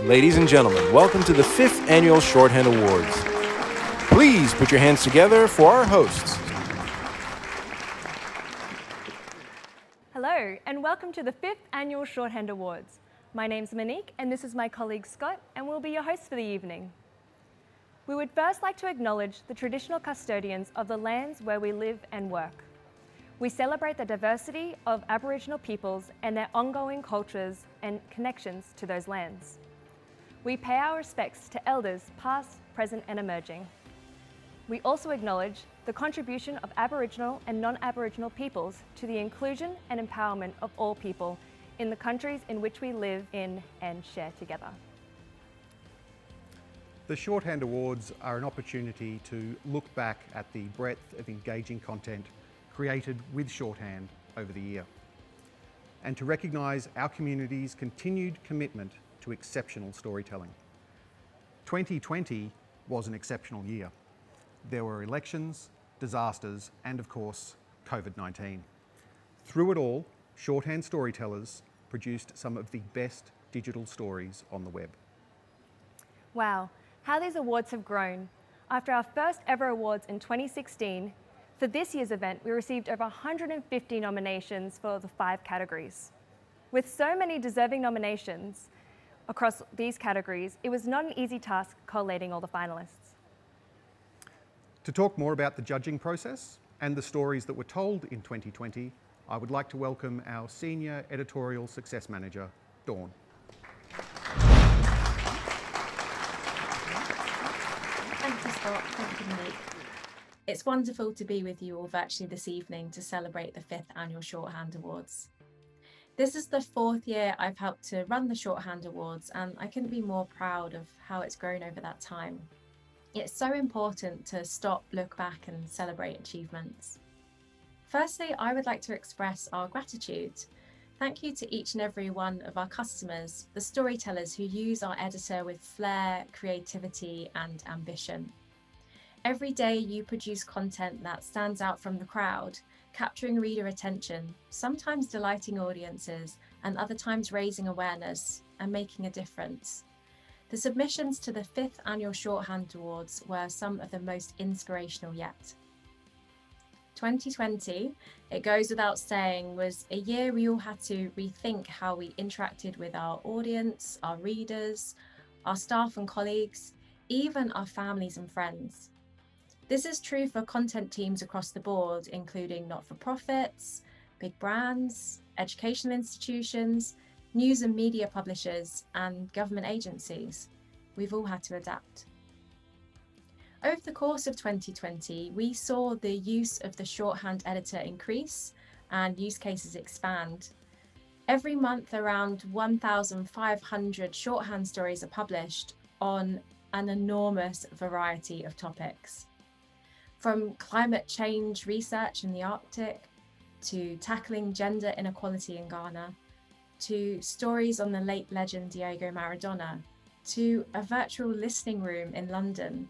Ladies and gentlemen, welcome to the 5th Annual Shorthand Awards. Please put your hands together for our hosts. Hello, and welcome to the 5th Annual Shorthand Awards. My name's Monique, and this is my colleague Scott, and we'll be your hosts for the evening. We would first like to acknowledge the traditional custodians of the lands where we live and work. We celebrate the diversity of Aboriginal peoples and their ongoing cultures and connections to those lands. We pay our respects to elders past, present and emerging. We also acknowledge the contribution of Aboriginal and non-Aboriginal peoples to the inclusion and empowerment of all people in the countries in which we live in and share together. The Shorthand Awards are an opportunity to look back at the breadth of engaging content created with shorthand over the year, and to recognise our community's continued commitment to exceptional storytelling. 2020 was an exceptional year. There were elections, disasters, and of course, COVID-19. Through it all, Shorthand Storytellers produced some of the best digital stories on the web. Wow, how these awards have grown. After our first ever awards in 2016, for this year's event, we received over 150 nominations for the 5 categories. With so many deserving nominations across these categories, it was not an easy task collating all the finalists. To talk more about the judging process and the stories that were told in 2020, I would like to welcome our Senior Editorial Success Manager, Dawn. Thank you, Scott. Thank you, Monique. It's wonderful to be with you all virtually this evening to celebrate the 5th Annual Shorthand Awards. This is the 4th year I've helped to run the Shorthand Awards, and I couldn't be more proud of how it's grown over that time. It's so important to stop, look back and celebrate achievements. Firstly, I would like to express our gratitude. Thank you to each and every one of our customers, the storytellers who use our editor with flair, creativity and ambition. Every day you produce content that stands out from the crowd, capturing reader attention, sometimes delighting audiences and other times raising awareness and making a difference. The submissions to the 5th Annual Shorthand Awards were some of the most inspirational yet. 2020, it goes without saying, was a year we all had to rethink how we interacted with our audience, our readers, our staff and colleagues, even our families and friends. This is true for content teams across the board, including not-for-profits, big brands, educational institutions, news and media publishers, and government agencies. We've all had to adapt. Over the course of 2020, we saw the use of the shorthand editor increase and use cases expand. Every month, around 1,500 shorthand stories are published on an enormous variety of topics. From climate change research in the Arctic, to tackling gender inequality in Ghana, to stories on the late legend Diego Maradona, to a virtual listening room in London.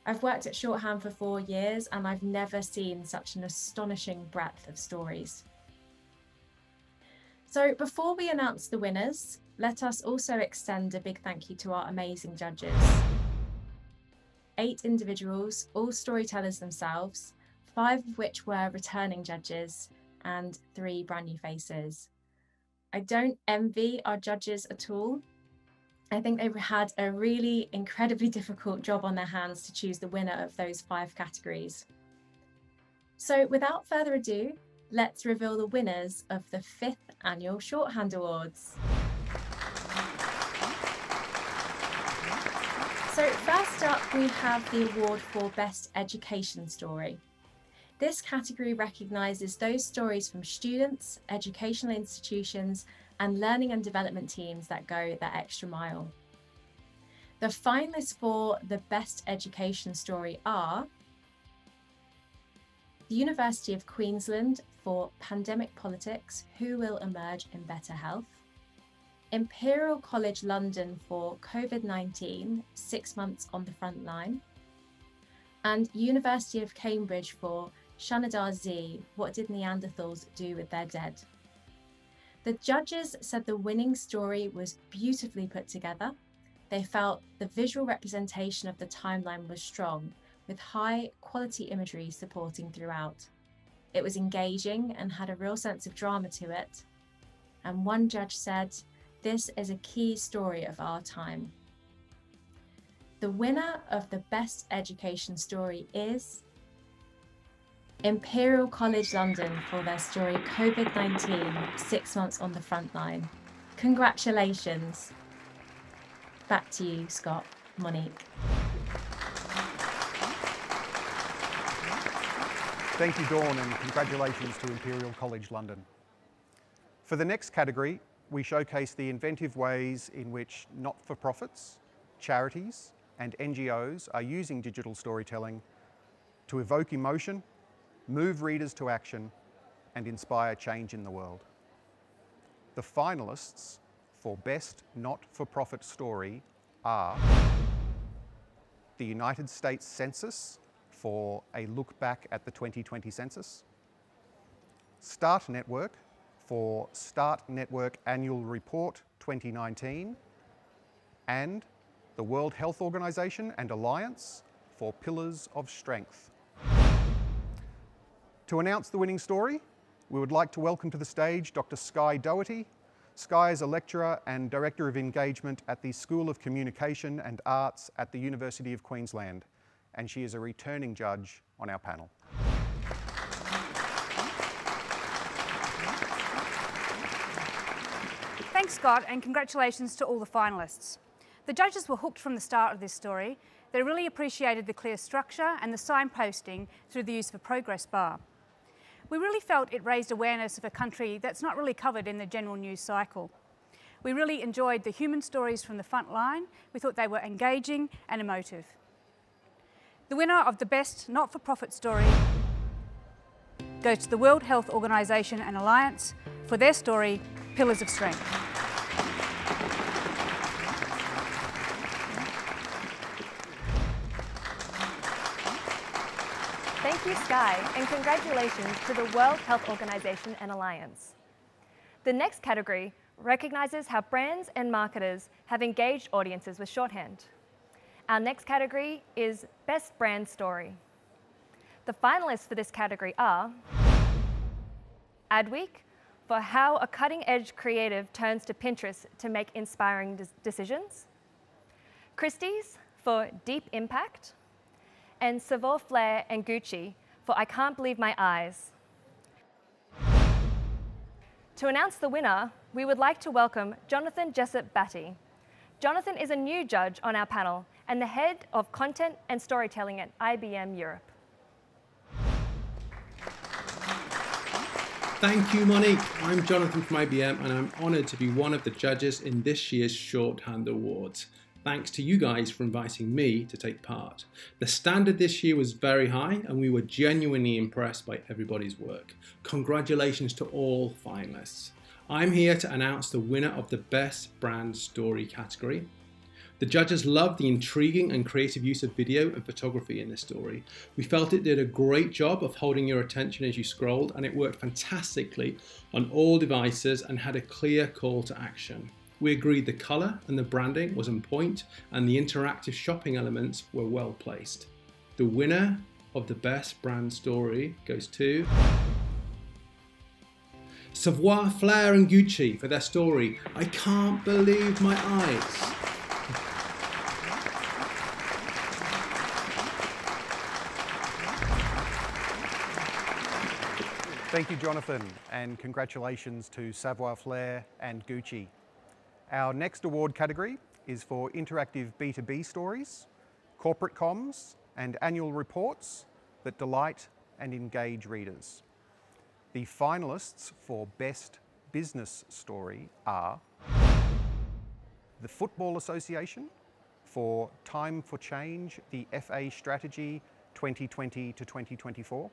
I've worked at Shorthand for 4 years and I've never seen such an astonishing breadth of stories. So before we announce the winners, let us also extend a big thank you to our amazing judges. 8 individuals, all storytellers themselves, 5 of which were returning judges and 3 brand new faces. I don't envy our judges at all. I think they've had a really incredibly difficult job on their hands to choose the winner of those 5 categories. So without further ado, let's reveal the winners of the 5th Annual Shorthand Awards. So first up, we have the award for Best Education Story. This category recognises those stories from students, educational institutions, and learning and development teams that go that extra mile. The finalists for the Best Education Story are the University of Queensland for Pandemic Politics, Who Will Emerge in Better Health, Imperial College London for COVID-19, 6 months on the front line, and University of Cambridge for Shanadar Z, What Did Neanderthals Do with Their Dead? The judges said the winning story was beautifully put together. They felt the visual representation of the timeline was strong, with high quality imagery supporting throughout. It was engaging and had a real sense of drama to it. And one judge said, "This is a key story of our time." The winner of the Best Education Story is Imperial College London for their story COVID-19, 6 months on the front line. Congratulations. Back to you, Scott, Monique. Thank you, Dawn, and congratulations to Imperial College London. For the next category, we showcase the inventive ways in which not-for-profits, charities, and NGOs are using digital storytelling to evoke emotion, move readers to action, and inspire change in the world. The finalists for Best Not-for-Profit Story are the United States Census for a look back at the 2020 census, Start Network for Start Network Annual Report 2019, and the World Health Organization and Alliance for Pillars of Strength. To announce the winning story, we would like to welcome to the stage Dr. Skye Doherty. Skye is a lecturer and Director of Engagement at the School of Communication and Arts at the University of Queensland, and she is a returning judge on our panel. Thanks, Scott, and congratulations to all the finalists. The judges were hooked from the start of this story. They really appreciated the clear structure and the signposting through the use of a progress bar. We really felt it raised awareness of a country that's not really covered in the general news cycle. We really enjoyed the human stories from the front line. We thought they were engaging and emotive. The winner of the Best Not-for-Profit Story goes to the World Health Organization and Alliance for their story, Pillars of Strength. Thank you, Skye, and congratulations to the World Health Organization and Alliance. The next category recognizes how brands and marketers have engaged audiences with shorthand. Our next category is Best Brand Story. The finalists for this category are Adweek for how a cutting-edge creative turns to Pinterest to make inspiring decisions, Christie's for Deep Impact, and Savoir Faire and Gucci for I Can't Believe My Eyes. To announce the winner, we would like to welcome Jonathan Jessup Batty. Jonathan is a new judge on our panel and the head of content and storytelling at IBM Europe. Thank you, Monique. I'm Jonathan from IBM and I'm honoured to be one of the judges in this year's Shorthand Awards. Thanks to you guys for inviting me to take part. The standard this year was very high and we were genuinely impressed by everybody's work. Congratulations to all finalists. I'm here to announce the winner of the Best Brand Story category. The judges loved the intriguing and creative use of video and photography in this story. We felt it did a great job of holding your attention as you scrolled, and it worked fantastically on all devices and had a clear call to action. We agreed the colour and the branding was on point and the interactive shopping elements were well placed. The winner of the Best Brand Story goes to Savoir Faire and Gucci for their story, I Can't Believe My Eyes. Thank you, Jonathan, and congratulations to Savoir Faire and Gucci. Our next award category is for interactive B2B stories, corporate comms, and annual reports that delight and engage readers. The finalists for Best Business Story are the Football Association for Time for Change, the FA Strategy 2020 to 2024,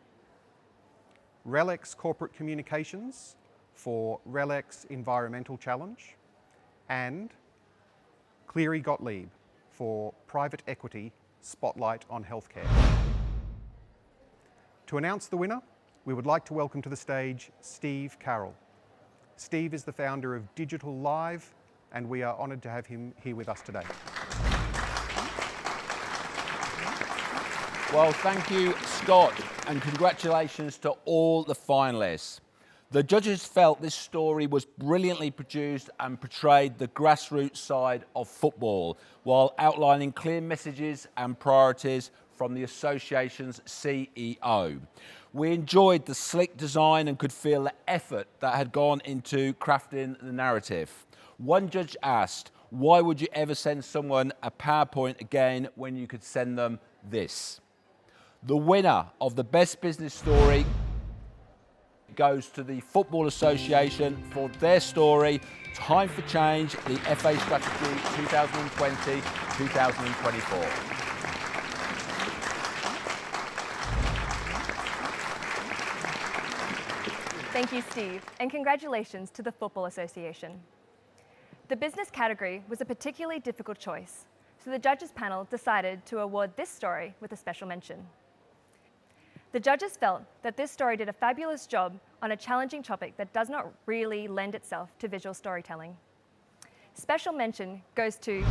RELX Corporate Communications for RELX Environmental Challenge, and Cleary Gottlieb for Private Equity Spotlight on Healthcare. To announce the winner, we would like to welcome to the stage Steve Carroll. Steve is the founder of Digital Live, and we are honoured to have him here with us today. Well, thank you, Scott, and congratulations to all the finalists. The judges felt this story was brilliantly produced and portrayed the grassroots side of football, while outlining clear messages and priorities from the association's CEO. We enjoyed the slick design and could feel the effort that had gone into crafting the narrative. One judge asked, "Why would you ever send someone a PowerPoint again when you could send them this?" The winner of the Best Business Story goes to the Football Association for their story, Time for Change, the FA Strategy 2020-2024. Thank you, Steve, and congratulations to the Football Association. The business category was a particularly difficult choice, so the judges panel decided to award this story with a special mention. The judges felt that this story did a fabulous job on a challenging topic that does not really lend itself to visual storytelling. Special mention goes to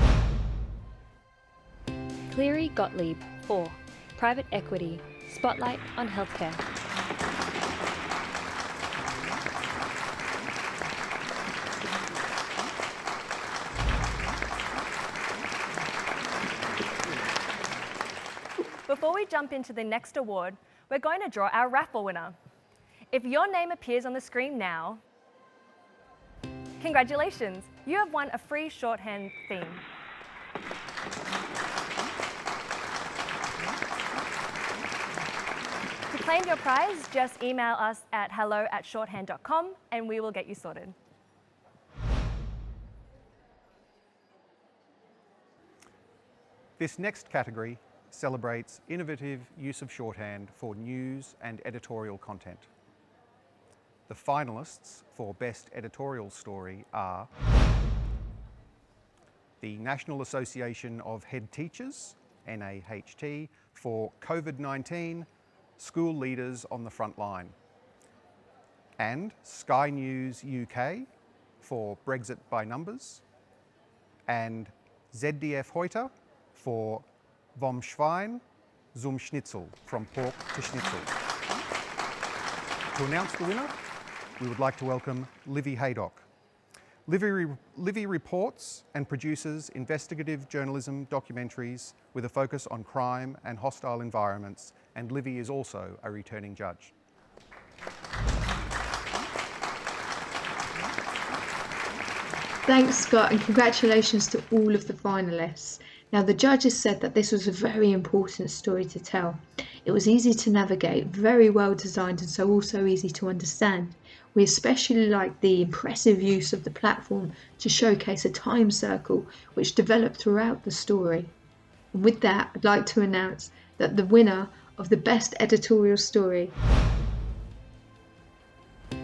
Cleary Gottlieb for Private Equity, Spotlight on Healthcare. Before we jump into the next award, we're going to draw our raffle winner. If your name appears on the screen now, congratulations, you have won a free shorthand theme. To claim your prize, just email us at hello@shorthand.com and we will get you sorted. This next category celebrates innovative use of shorthand for news and editorial content. The finalists for Best Editorial Story are the National Association of Head Teachers, NAHT, for COVID-19, School Leaders on the Front Line, and Sky News UK for Brexit by Numbers, and ZDF Heute for Vom Schwein zum Schnitzel, from pork to schnitzel. To announce the winner, we would like to welcome Livy Haydock. Livy reports and produces investigative journalism documentaries with a focus on crime and hostile environments, and Livy is also a returning judge. Thanks, Scott, and congratulations to all of the finalists. Now, the judges said that this was a very important story to tell. It was easy to navigate, very well designed, and so also easy to understand. We especially liked the impressive use of the platform to showcase a time circle which developed throughout the story. And with that, I'd like to announce that the winner of the Best Editorial Story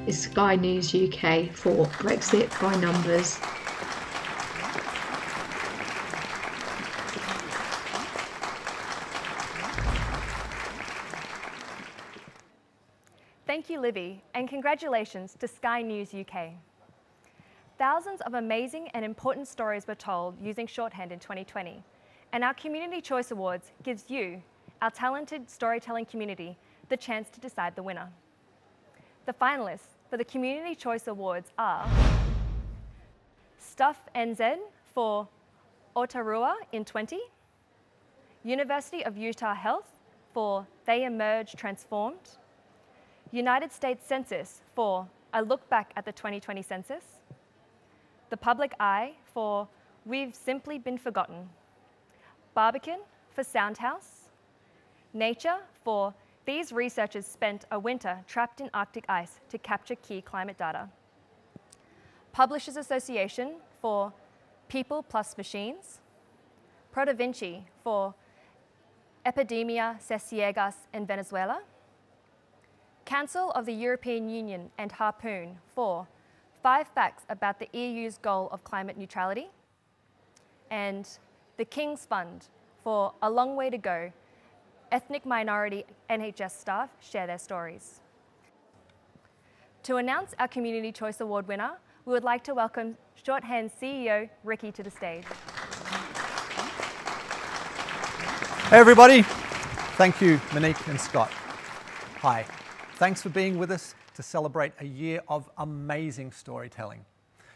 is Sky News UK for Brexit by Numbers. Thank you, Livy, and congratulations to Sky News UK. Thousands of amazing and important stories were told using shorthand in 2020, and our Community Choice Awards gives you, our talented storytelling community, the chance to decide the winner. The finalists for the Community Choice Awards are Stuff NZ for Otarua in 20, University of Utah Health for They Emerge Transformed, United States Census for A Look Back at the 2020 Census, The Public Eye for We've Simply Been Forgotten, Barbican for Soundhouse, Nature for These Researchers Spent a Winter Trapped in Arctic Ice to Capture Key Climate Data, Publishers Association for People Plus Machines, Protovinci for Epidemia se Ciegas in Venezuela, Council of the European Union and Harpoon for 5 Facts About the EU's Goal of Climate Neutrality, and the King's Fund for A Long Way to Go, Ethnic Minority NHS staff share their stories. To announce our Community Choice Award winner, we would like to welcome Shorthand CEO Ricky to the stage. Hey everybody, thank you Monique and Scott. Hi, thanks for being with us to celebrate a year of amazing storytelling.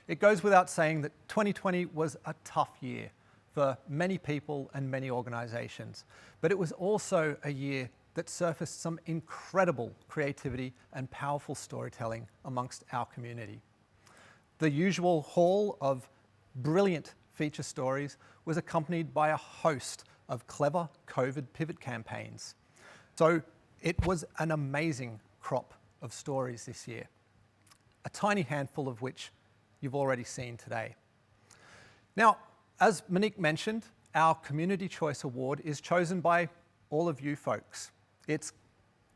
It goes without saying that 2020 was a tough year for many people and many organisations, but it was also a year that surfaced some incredible creativity and powerful storytelling amongst our community. The usual haul of brilliant feature stories was accompanied by a host of clever COVID pivot campaigns. So it was an amazing crop of stories this year, a tiny handful of which you've already seen today. Now, as Monique mentioned, our Community Choice Award is chosen by all of you folks. It's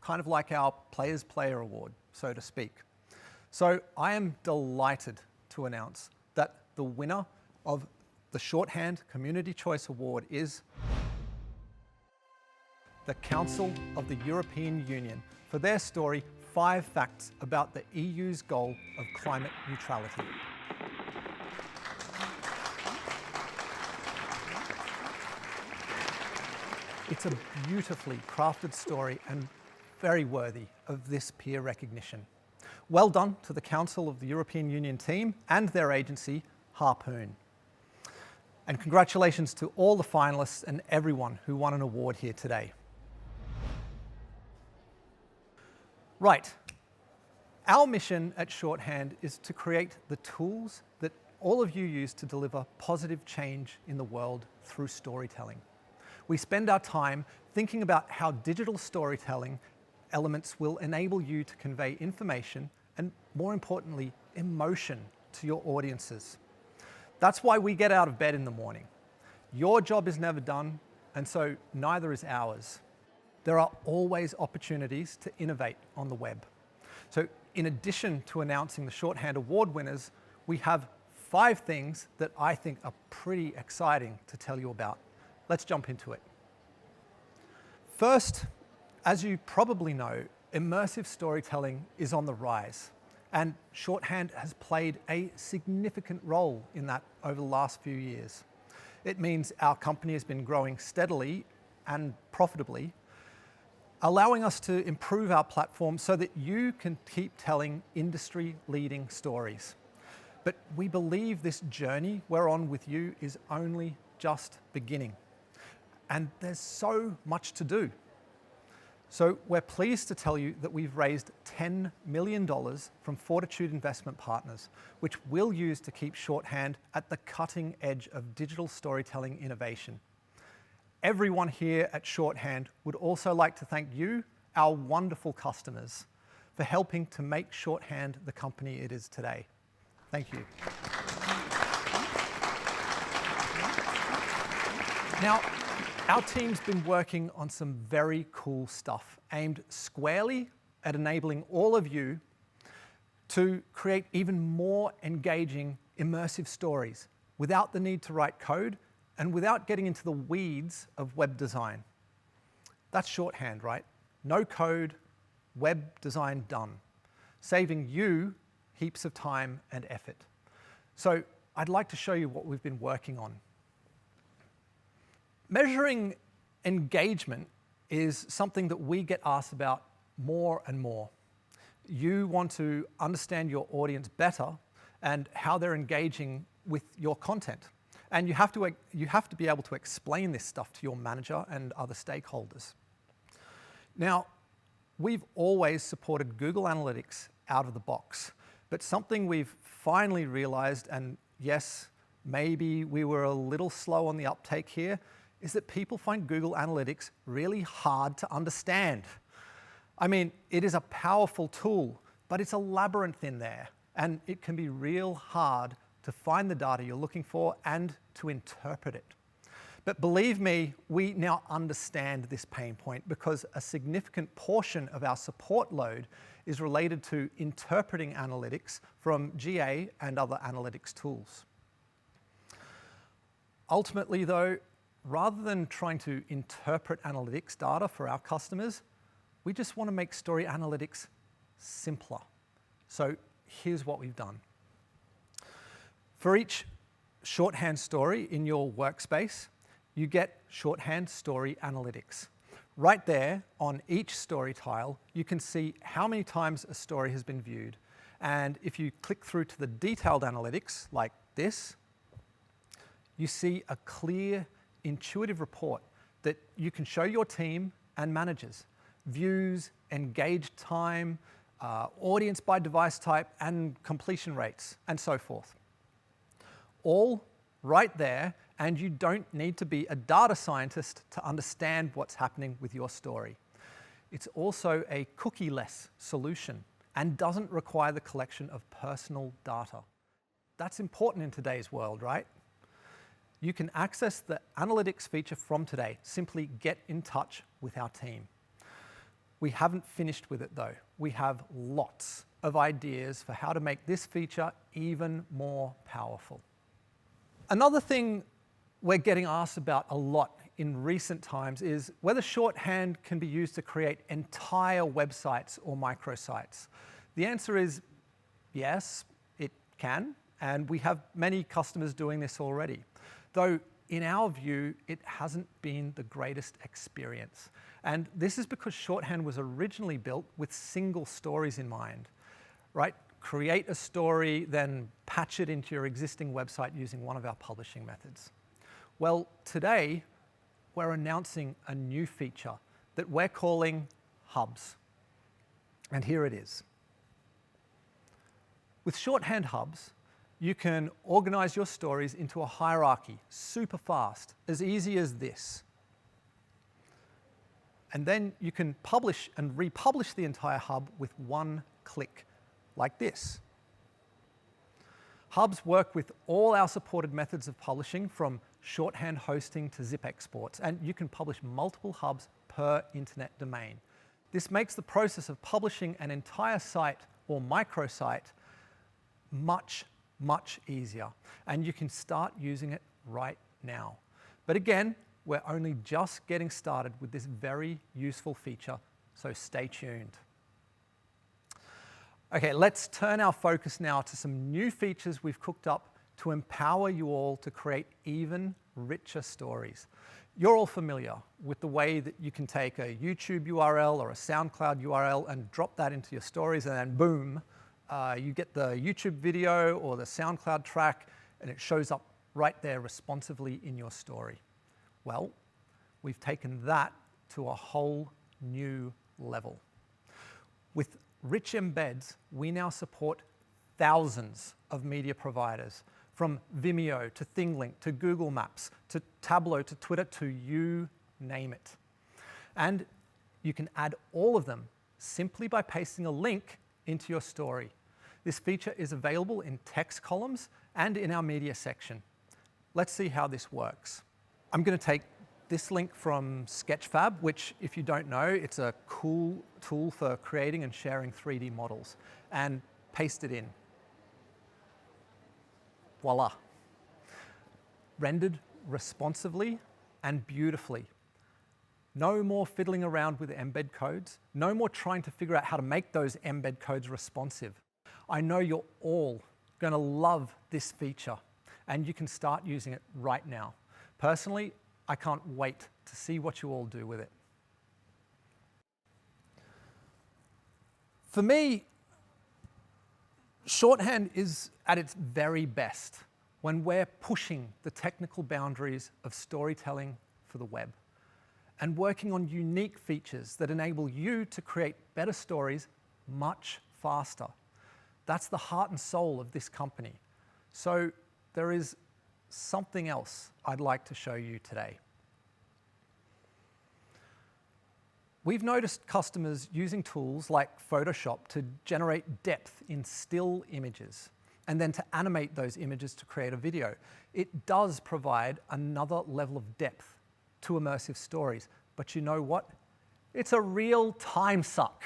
kind of like our Players Player Award, so to speak. So I am delighted to announce that the winner of the Shorthand Community Choice Award is the Council of the European Union for their story, 5 Facts About the EU's Goal of Climate Neutrality. It's a beautifully crafted story and very worthy of this peer recognition. Well done to the Council of the European Union team and their agency, Harpoon. And congratulations to all the finalists and everyone who won an award here today. Right, our mission at Shorthand is to create the tools that all of you use to deliver positive change in the world through storytelling. We spend our time thinking about how digital storytelling elements will enable you to convey information and, more importantly, emotion to your audiences. That's why we get out of bed in the morning. Your job is never done, and so neither is ours. There are always opportunities to innovate on the web. So in addition to announcing the Shorthand Award winners, we have 5 things that I think are pretty exciting to tell you about. Let's jump into it. First, as you probably know, immersive storytelling is on the rise, and Shorthand has played a significant role in that over the last few years. It means our company has been growing steadily and profitably, allowing us to improve our platform so that you can keep telling industry-leading stories. But we believe this journey we're on with you is only just beginning. And there's so much to do. So we're pleased to tell you that we've raised $10 million from Fortitude Investment Partners, which we'll use to keep Shorthand at the cutting edge of digital storytelling innovation. Everyone here at Shorthand would also like to thank you, our wonderful customers, for helping to make Shorthand the company it is today. Thank you. Now, our team's been working on some very cool stuff aimed squarely at enabling all of you to create even more engaging, immersive stories without the need to write code and without getting into the weeds of web design. That's Shorthand, right? No code, web design done, saving you heaps of time and effort. So I'd like to show you what we've been working on. Measuring engagement is something that we get asked about more and more. You want to understand your audience better and how they're engaging with your content. And you have to be able to explain this stuff to your manager and other stakeholders. Now, we've always supported Google Analytics out of the box, but something we've finally realized, and yes, maybe we were a little slow on the uptake here, is that people find Google Analytics really hard to understand. I mean, it is a powerful tool, but it's a labyrinth in there, and it can be real hard to find the data you're looking for and to interpret it. But believe me, we now understand this pain point because a significant portion of our support load is related to interpreting analytics from GA and other analytics tools. Ultimately though, rather than trying to interpret analytics data for our customers, we just want to make story analytics simpler, So here's what we've done. For each shorthand story in your workspace, you get Shorthand Story Analytics. Right there on each story tile, you can see how many times a story has been viewed. And if you click through to the detailed analytics like this, you see a clear, intuitive report that you can show your team and managers. Views, engaged time, audience by device type, and completion rates, and so forth. All right there, and you don't need to be a data scientist to understand what's happening with your story. It's also a cookie-less solution and doesn't require the collection of personal data. That's important in today's world, right? You can access the analytics feature from today. Simply get in touch with our team. We haven't finished with it though. We have lots of ideas for how to make this feature even more powerful. Another thing we're getting asked about a lot in recent times is whether shorthand can be used to create entire websites or microsites. The answer is yes, it can, and we have many customers doing this already. Though in our view, it hasn't been the greatest experience. And this is because shorthand was originally built with single stories in mind, right? Create a story, then patch it into your existing website using one of our publishing methods. Well, today, we're announcing a new feature that we're calling hubs. And here it is. With shorthand hubs, you can organize your stories into a hierarchy super fast, as easy as this. And then you can publish and republish the entire hub with one click, like this. Hubs work with all our supported methods of publishing, from shorthand hosting to zip exports, and you can publish multiple hubs per internet domain. This makes the process of publishing an entire site or microsite much easier, and you can start using it right now. But again, we're only just getting started with this very useful feature, so stay tuned. Okay, let's turn our focus now to some new features we've cooked up to empower you all to create even richer stories. You're all familiar with the way that you can take a YouTube URL or a SoundCloud URL and drop that into your stories, and then boom, you get the YouTube video or the SoundCloud track, and it shows up right there responsively in your story. Well, we've taken that to a whole new level. With rich embeds, we now support thousands of media providers, from Vimeo to ThingLink to Google Maps to Tableau to Twitter to you name it. And you can add all of them simply by pasting a link into your story. This feature is available in text columns and in our media section. Let's see how this works. I'm going to take this link from Sketchfab, which, if you don't know, it's a cool tool for creating and sharing 3D models, and paste it in. Voila. Rendered responsively and beautifully. No more fiddling around with embed codes. No more trying to figure out how to make those embed codes responsive. I know you're all going to love this feature, and you can start using it right now. Personally, I can't wait to see what you all do with it. For me, shorthand is at its very best when we're pushing the technical boundaries of storytelling for the web and working on unique features that enable you to create better stories much faster. That's the heart and soul of this company. So there is something else I'd like to show you today. We've noticed customers using tools like Photoshop to generate depth in still images, and then to animate those images to create a video. It does provide another level of depth to immersive stories, but you know what? It's a real time suck.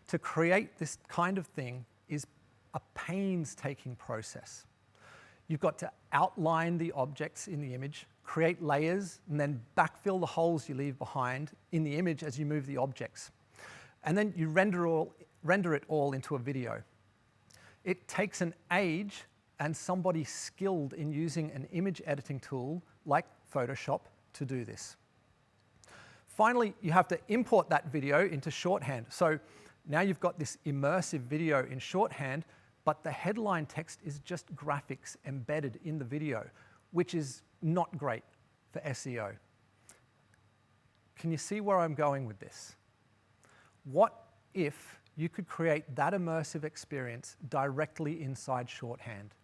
To create this kind of thing is a painstaking process. You've got to outline the objects in the image, create layers, and then backfill the holes you leave behind in the image as you move the objects. And then you render it all into a video. It takes an age and somebody skilled in using an image editing tool like Photoshop to do this. Finally, you have to import that video into Shorthand. So now you've got this immersive video in Shorthand, but the headline text is just graphics embedded in the video, which is not great for SEO. Can you see where I'm going with this? What if you could create that immersive experience directly inside Shorthand?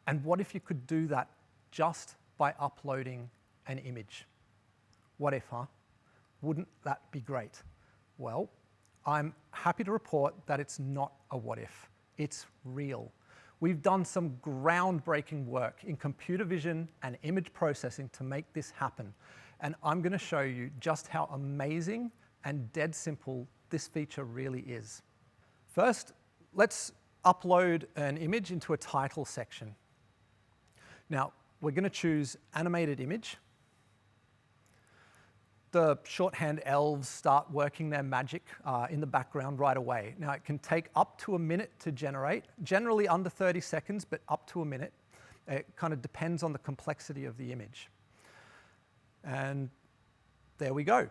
And what if you could do that just by uploading an image? What if, huh? Wouldn't that be great? Well, I'm happy to report that it's not a what if. It's real. We've done some groundbreaking work in computer vision and image processing to make this happen. And I'm going to show you just how amazing and dead simple this feature really is. First, let's upload an image into a title section. Now, we're going to choose animated image. The Shorthand elves start working their magic in the background right away. Now, it can take up to a minute to generate, generally under 30 seconds, but up to a minute. It kind of depends on the complexity of the image. And there we go.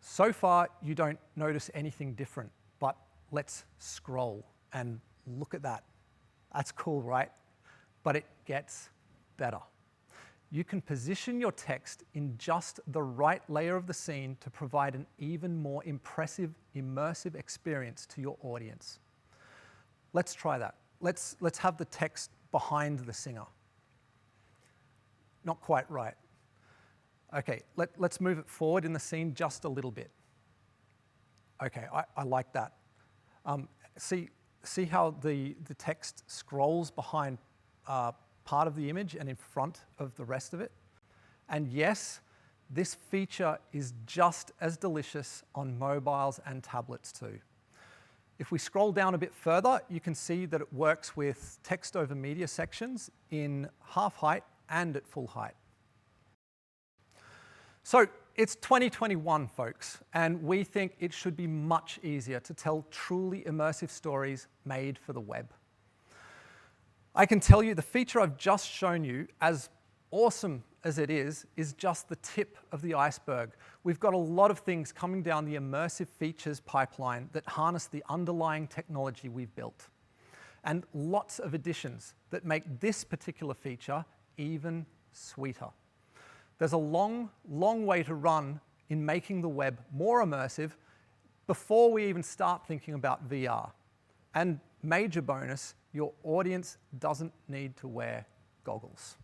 So far, you don't notice anything different, but let's scroll and look at that. That's cool, right? But it gets better. You can position your text in just the right layer of the scene to provide an even more impressive, immersive experience to your audience. Let's try that. Let's have the text behind the singer. Not quite right. Okay, let's move it forward in the scene just a little bit. Okay, I like that. See how the text scrolls behind part of the image and in front of the rest of it? And yes, this feature is just as delicious on mobiles and tablets too. If we scroll down a bit further, you can see that it works with text over media sections in half height and at full height. So it's 2021, folks, and we think it should be much easier to tell truly immersive stories made for the web. I can tell you the feature I've just shown you, as awesome as it is just the tip of the iceberg. We've got a lot of things coming down the immersive features pipeline that harness the underlying technology we've built. And lots of additions that make this particular feature even sweeter. There's a long, long way to run in making the web more immersive before we even start thinking about VR. And major bonus, your audience doesn't need to wear goggles.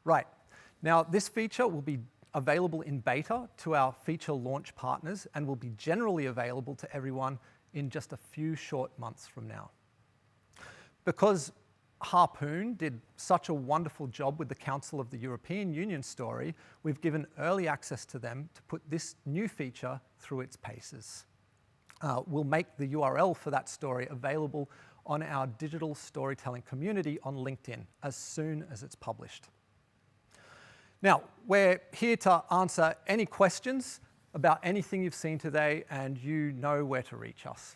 Right, now this feature will be available in beta to our feature launch partners and will be generally available to everyone in just a few short months from now. Because Harpoon did such a wonderful job with the Council of the European Union story, we've given early access to them to put this new feature through its paces. We'll make the URL for that story available on our digital storytelling community on LinkedIn as soon as it's published. Now, we're here to answer any questions about anything you've seen today, and you know where to reach us.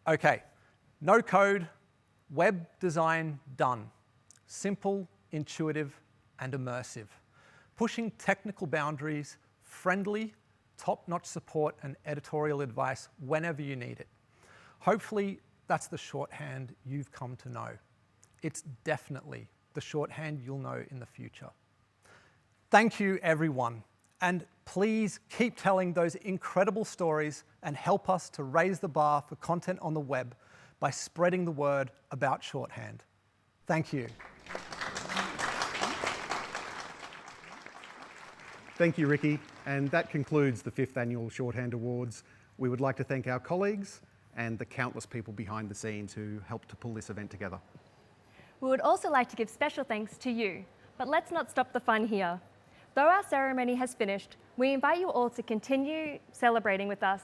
Okay, no code, web design done. Simple, intuitive, and immersive. Pushing technical boundaries, friendly, top-notch support and editorial advice whenever you need it. Hopefully, that's the Shorthand you've come to know. It's definitely the Shorthand you'll know in the future. Thank you, everyone. And please keep telling those incredible stories and help us to raise the bar for content on the web by spreading the word about Shorthand. Thank you. Thank you, Ricky. And that concludes the 5th Annual Shorthand Awards. We would like to thank our colleagues and the countless people behind the scenes who helped to pull this event together. We would also like to give special thanks to you, but let's not stop the fun here. Though our ceremony has finished, we invite you all to continue celebrating with us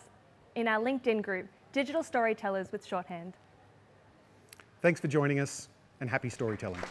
in our LinkedIn group, Digital Storytellers with Shorthand. Thanks for joining us, and happy storytelling.